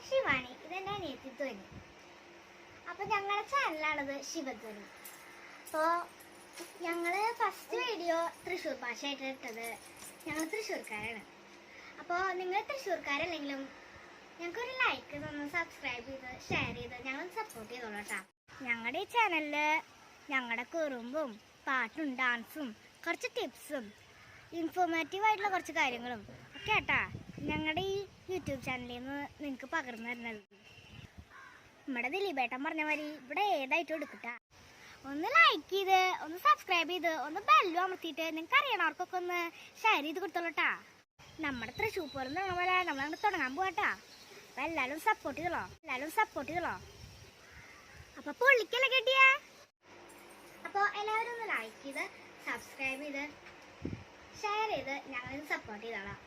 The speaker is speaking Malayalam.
ശിവാണി, ഇതെന്റെ അനിയത്തി ധ്വനി. അപ്പൊ ഞങ്ങളുടെ ചാനലാണത് ശിവധ്വനി. അപ്പോൾ ഞങ്ങള് ഫസ്റ്റ് വീഡിയോ തൃശ്ശൂർ ഭാഷയായിട്ട് ഇട്ടത്. ഞങ്ങൾ തൃശ്ശൂർക്കാരാണ്. അപ്പോൾ നിങ്ങൾ തൃശ്ശൂർക്കാരല്ലെങ്കിലും ഞങ്ങൾക്കൊരു ലൈക്ക് തന്ന് സബ്സ്ക്രൈബ് ചെയ്ത് ഷെയർ ചെയ്ത് ഞങ്ങൾ സപ്പോർട്ട് ചെയ്തോളൂ കേട്ടോ. ഞങ്ങളുടെ ഈ ചാനലില് ഞങ്ങളുടെ കുറുമ്പും പാട്ടും ഡാൻസും കുറച്ച് ടിപ്സും ഇൻഫോർമേറ്റീവ് ആയിട്ടുള്ള കുറച്ച് കാര്യങ്ങളും ഒക്കെ കേട്ടാ ഞങ്ങളുടെ ഈ യൂട്യൂബ് ചാനലിൽ നിന്ന് നിങ്ങൾക്ക് പകർന്നു തരുന്നത്. നമ്മുടെ ദിലീപേട്ടൻ പറഞ്ഞ മാതിരി ഇവിടെ ഏതായിട്ടും എടുക്കട്ടാ. ഒന്ന് ലൈക്ക് ചെയ്ത്, ഒന്ന് സബ്സ്ക്രൈബ് ചെയ്ത്, ഒന്ന് ബെല്ലും അമർത്തിയിട്ട് നിങ്ങൾക്ക് അറിയണവർക്കൊക്കെ ഒന്ന് ഷെയർ ചെയ്ത് കൊടുത്തോളൂട്ടാ. നമ്മുടെ തൃശ്ശൂർ പൂരം പോലെ നമ്മളങ്ങോട്ട് തുടങ്ങാൻ പോകട്ടാ. അപ്പം എല്ലാവരും സപ്പോർട്ട് ചെയ്തോളോ. അപ്പൊ പൊള്ളിക്കല്ലേ കേട്ടിയ. അപ്പോൾ എല്ലാവരും ഒന്ന് ലൈക്ക് ചെയ്ത് സബ്സ്ക്രൈബ് ചെയ്ത് ഷെയർ ചെയ്ത് ഞങ്ങളെ സപ്പോർട്ട് ചെയ്തോളാം.